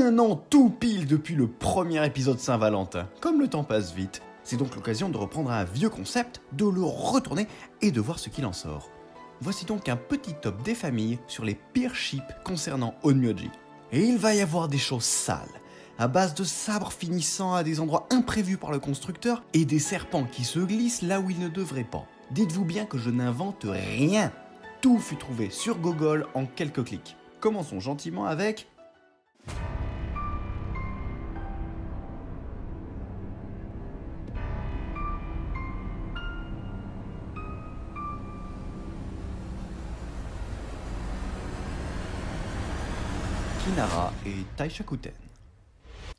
1 an tout pile depuis le premier épisode Saint-Valentin. Comme le temps passe vite, c'est donc l'occasion de reprendre un vieux concept, de le retourner et de voir ce qu'il en sort. Voici donc un petit top des familles sur les pires ships concernant Onmyoji. Et il va y avoir des choses sales, à base de sabres finissant à des endroits imprévus par le constructeur et des serpents qui se glissent là où ils ne devraient pas. Dites-vous bien que je n'invente rien. Tout fut trouvé sur Google en quelques clics. Commençons gentiment avec... Kinara et Taishakuten.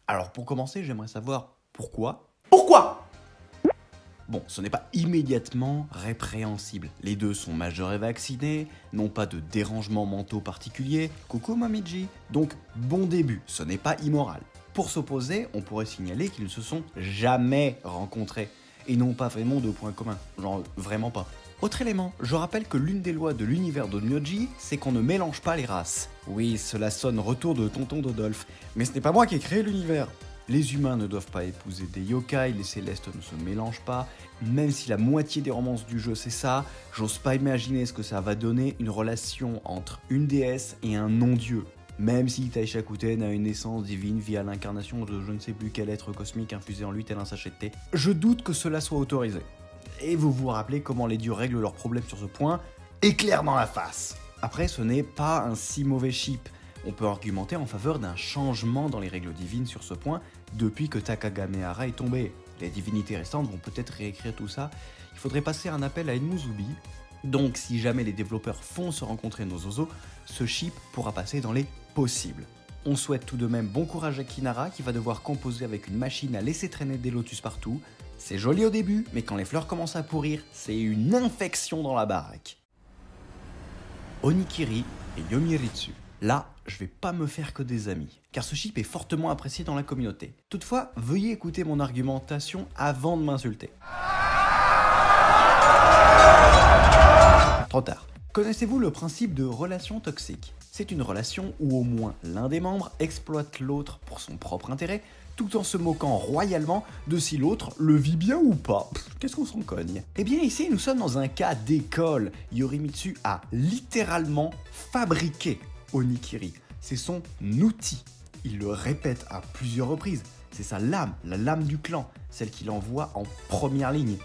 Alors pour commencer, j'aimerais savoir pourquoi. Pourquoi ? Bon, ce n'est pas immédiatement répréhensible. Les deux sont majeurs et vaccinés, n'ont pas de dérangements mentaux particuliers. Coucou Momiji. Donc bon début, ce n'est pas immoral. Pour s'opposer, on pourrait signaler qu'ils ne se sont jamais rencontrés et n'ont pas vraiment de points communs. Genre vraiment pas. Autre élément, je rappelle que l'une des lois de l'univers d'Onmyoji, c'est qu'on ne mélange pas les races. Oui, cela sonne retour de Tonton Dodolphe, mais ce n'est pas moi qui ai créé l'univers. Les humains ne doivent pas épouser des yokai, les célestes ne se mélangent pas, même si la moitié des romances du jeu c'est ça, j'ose pas imaginer ce que ça va donner une relation entre une déesse et un non-dieu. Même si Taishakuten a une naissance divine via l'incarnation de je ne sais plus quel être cosmique infusé en lui tel un sachet de thé, je doute que cela soit autorisé. Et vous vous rappelez comment les dieux règlent leurs problèmes sur ce point, éclair dans la face. Après, ce n'est pas un si mauvais ship. On peut argumenter en faveur d'un changement dans les règles divines sur ce point depuis que Takagamehara est tombé. Les divinités restantes vont peut-être réécrire tout ça. Il faudrait passer un appel à Enmuzubi. Donc si jamais les développeurs font se rencontrer nos Zozo, ce ship pourra passer dans les possibles. On souhaite tout de même bon courage à Kinara qui va devoir composer avec une machine à laisser traîner des lotus partout. C'est joli au début, mais quand les fleurs commencent à pourrir, c'est une infection dans la baraque. Onikiri et Yomiritsu. Là, je vais pas me faire que des amis, car ce ship est fortement apprécié dans la communauté. Toutefois, veuillez écouter mon argumentation avant de m'insulter. Trop tard. Connaissez-vous le principe de relation toxique ? C'est une relation où au moins l'un des membres exploite l'autre pour son propre intérêt, tout en se moquant royalement de si l'autre le vit bien ou pas. Qu'est-ce qu'on s'en cogne ? Eh bien ici, nous sommes dans un cas d'école. Yorimitsu a littéralement fabriqué Onikiri. C'est son outil. Il le répète à plusieurs reprises. C'est sa lame, la lame du clan, celle qu'il envoie en première ligne.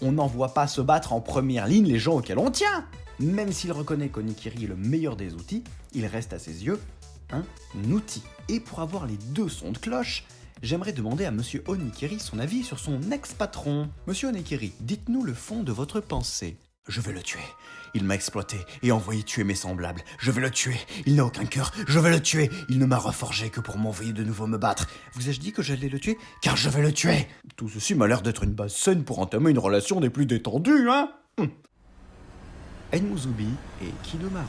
On n'envoie pas se battre en première ligne les gens auxquels on tient. Même s'il reconnaît qu'Onikiri est le meilleur des outils, il reste à ses yeux un outil. Et pour avoir les deux sons de cloche, j'aimerais demander à Monsieur Onikiri son avis sur son ex-patron. Monsieur Onikiri, dites-nous le fond de votre pensée. Je vais le tuer. Il m'a exploité et envoyé tuer mes semblables. Je vais le tuer. Il n'a aucun cœur. Je vais le tuer. Il ne m'a reforgé que pour m'envoyer de nouveau me battre. Vous ai-je dit que j'allais le tuer ? Car je vais le tuer. Tout ceci m'a l'air d'être une base saine pour entamer une relation des plus détendues, hein ? Enmuzubi et Kidomaru.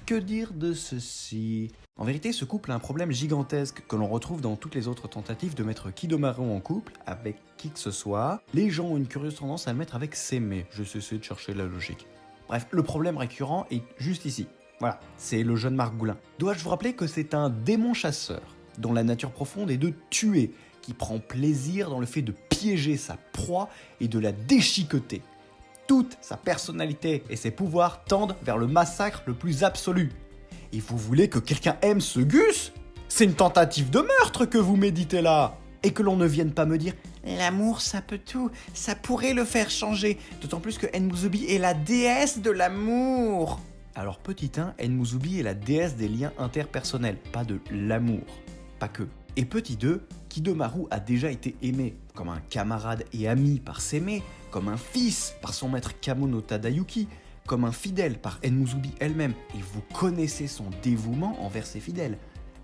Que dire de ceci ? En vérité, ce couple a un problème gigantesque que l'on retrouve dans toutes les autres tentatives de mettre Kidomaru en couple avec qui que ce soit. Les gens ont une curieuse tendance à le mettre avec Seme. Je sais essayer de chercher la logique. Bref, le problème récurrent est juste ici. Voilà, c'est le jeune Margoulin. Dois-je vous rappeler que c'est un démon chasseur, dont la nature profonde est de tuer, qui prend plaisir dans le fait de piéger sa proie et de la déchiqueter. Toute sa personnalité et ses pouvoirs tendent vers le massacre le plus absolu. Et vous voulez que quelqu'un aime ce Gus ? C'est une tentative de meurtre que vous méditez là. Et que l'on ne vienne pas me dire « L'amour, ça peut tout, ça pourrait le faire changer. » D'autant plus que Enmuzubi est la déesse de l'amour. Alors petit 1, Enmuzubi est la déesse des liens interpersonnels, pas de l'amour. Pas que. Et petit 2, Kidomaru a déjà été aimé, comme un camarade et ami par Seme, comme un fils par son maître Kamono Tadayuki, comme un fidèle par Enmuzubi elle-même. Et vous connaissez son dévouement envers ses fidèles.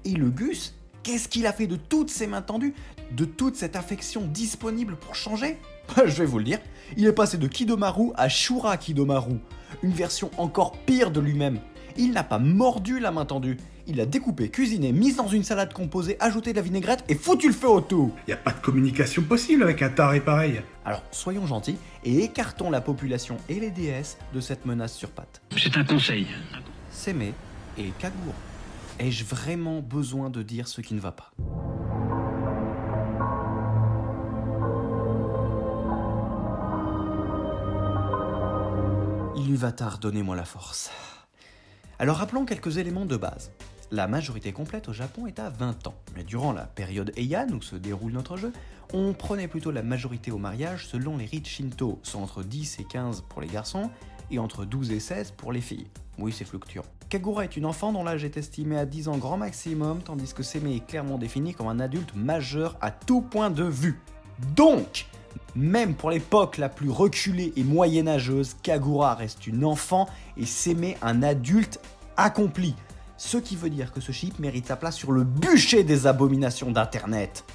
Et le Gus, qu'est-ce qu'il a fait de toutes ses mains tendues, de toute cette affection disponible pour changer ? Je vais vous le dire, il est passé de Kidomaru à Shura Kidomaru, une version encore pire de lui-même. Il n'a pas mordu la main tendue, il a découpé, cuisiné, mis dans une salade composée, ajouté de la vinaigrette et foutu le feu au tout. Y a pas de communication possible avec un taré pareil. Alors soyons gentils et écartons la population et les déesses de cette menace sur pattes. C'est un conseil. Seme et Kaguro. Ai-je vraiment besoin de dire ce qui ne va pas? Iluvatar, donnez-moi la force. Alors rappelons quelques éléments de base. La majorité complète au Japon est à 20 ans, mais durant la période Heian où se déroule notre jeu, on prenait plutôt la majorité au mariage selon les rites Shinto, soit entre 10 et 15 pour les garçons et entre 12 et 16 pour les filles. Oui, c'est fluctuant. Kagura est une enfant dont l'âge est estimé à 10 ans grand maximum, tandis que Seme est clairement défini comme un adulte majeur à tout point de vue. Donc, même pour l'époque la plus reculée et moyenâgeuse, Kagura reste une enfant et Seme un adulte accompli. Ce qui veut dire que ce chip mérite sa place sur le bûcher des abominations d'internet.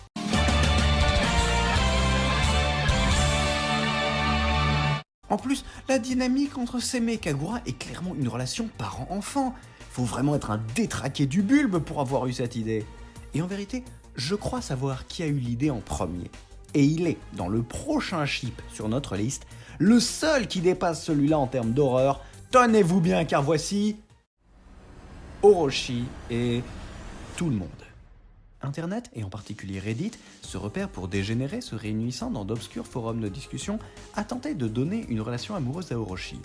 En plus, la dynamique entre Seme et Kagura est clairement une relation parent-enfant. Faut vraiment être un détraqué du bulbe pour avoir eu cette idée. Et en vérité, je crois savoir qui a eu l'idée en premier. Et il est, dans le prochain chip sur notre liste, le seul qui dépasse celui-là en termes d'horreur. Tenez-vous bien car voici Orochi et tout le monde. Internet, et en particulier Reddit, se repère pour dégénérer se réunissant dans d'obscurs forums de discussion à tenter de donner une relation amoureuse à Orochi.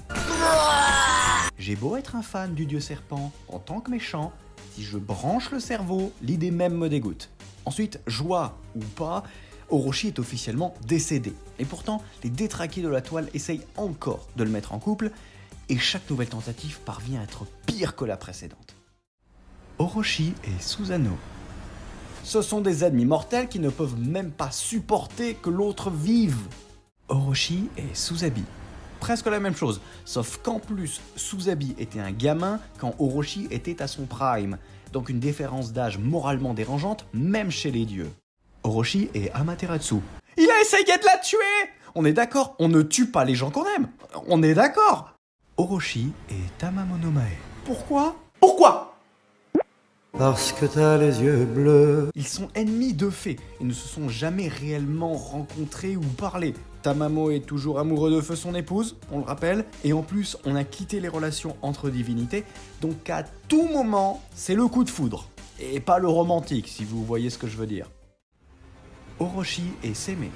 J'ai beau être un fan du dieu serpent, en tant que méchant, si je branche le cerveau, l'idée même me dégoûte. Ensuite, joie ou pas, Orochi est officiellement décédé. Et pourtant, les détraqués de la toile essayent encore de le mettre en couple, et chaque nouvelle tentative parvient à être pire que la précédente. Orochi et Susanoo. Ce sont des ennemis mortels qui ne peuvent même pas supporter que l'autre vive. Orochi et Suzabi. Presque la même chose, sauf qu'en plus, Suzabi était un gamin quand Orochi était à son prime, donc une différence d'âge moralement dérangeante, même chez les dieux. Orochi et Amaterasu. Il a essayé de la tuer! On est d'accord, on ne tue pas les gens qu'on aime. On est d'accord. Orochi et Tamamonomae. Pourquoi? Pourquoi? Parce que t'as les yeux bleus. Ils sont ennemis de fait et ne se sont jamais réellement rencontrés ou parlé. Tamamo est toujours amoureux de feu son épouse, on le rappelle, et en plus on a quitté les relations entre divinités, donc à tout moment c'est le coup de foudre. Et pas le romantique si vous voyez ce que je veux dire. Orochi et Seme,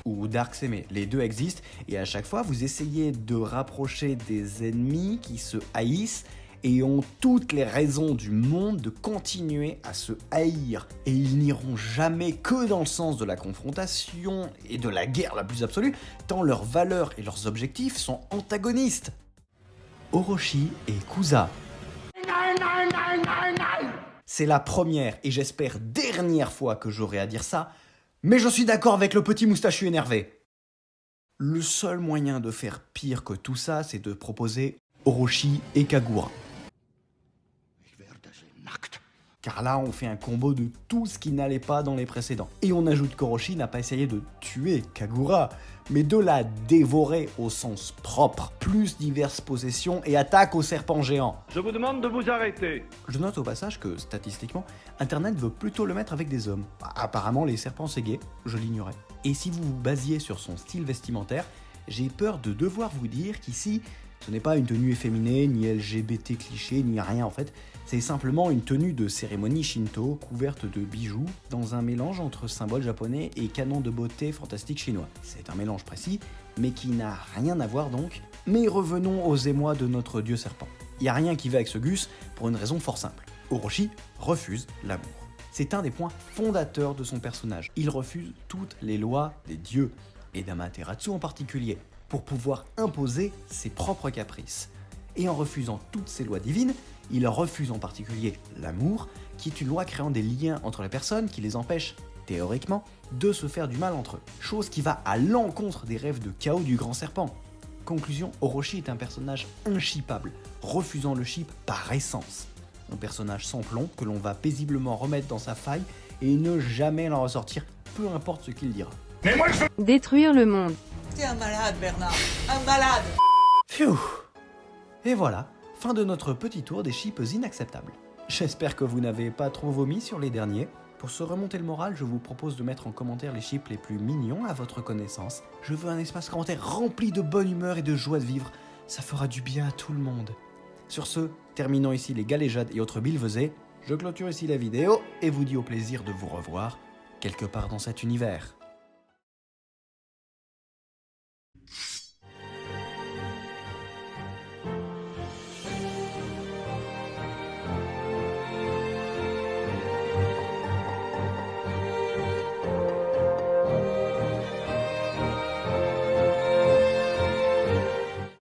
ou Dark Seme, les deux existent, et à chaque fois vous essayez de rapprocher des ennemis qui se haïssent, et ont toutes les raisons du monde de continuer à se haïr. Et ils n'iront jamais que dans le sens de la confrontation et de la guerre la plus absolue, tant leurs valeurs et leurs objectifs sont antagonistes. Orochi et Kusa. C'est la première et j'espère dernière fois que j'aurai à dire ça, mais je suis d'accord avec le petit moustachu énervé. Le seul moyen de faire pire que tout ça, c'est de proposer Orochi et Kagura. Car là, on fait un combo de tout ce qui n'allait pas dans les précédents. Et on ajoute qu'Orochi n'a pas essayé de tuer Kagura, mais de la dévorer au sens propre. Plus diverses possessions et attaques au serpent géant. Je vous demande de vous arrêter. Je note au passage que, statistiquement, Internet veut plutôt le mettre avec des hommes. Apparemment, les serpents c'est gay, je l'ignorais. Et si vous vous basiez sur son style vestimentaire, j'ai peur de devoir vous dire qu'ici, ce n'est pas une tenue efféminée, ni LGBT cliché, ni rien en fait. C'est simplement une tenue de cérémonie Shinto couverte de bijoux dans un mélange entre symboles japonais et canons de beauté fantastique chinois. C'est un mélange précis, mais qui n'a rien à voir donc. Mais revenons aux émois de notre dieu serpent. Il n'y a rien qui va avec ce Gus pour une raison fort simple. Orochi refuse l'amour. C'est un des points fondateurs de son personnage. Il refuse toutes les lois des dieux, et d'Amaterasu en particulier, pour pouvoir imposer ses propres caprices. Et en refusant toutes ces lois divines, il refuse en particulier l'amour, qui est une loi créant des liens entre les personnes qui les empêche, théoriquement, de se faire du mal entre eux. Chose qui va à l'encontre des rêves de chaos du grand serpent. Conclusion, Orochi est un personnage inshippable, refusant le ship par essence. Un personnage sans plomb que l'on va paisiblement remettre dans sa faille et ne jamais l'en ressortir, peu importe ce qu'il dira. Détruire le monde. T'es un malade, Bernard. Un malade. Pfiou. Et voilà, fin de notre petit tour des chips inacceptables. J'espère que vous n'avez pas trop vomi sur les derniers. Pour se remonter le moral, je vous propose de mettre en commentaire les chips les plus mignons à votre connaissance. Je veux un espace commentaire rempli de bonne humeur et de joie de vivre. Ça fera du bien à tout le monde. Sur ce, terminons ici les galéjades et autres billevesées. Je clôture ici la vidéo et vous dis au plaisir de vous revoir quelque part dans cet univers.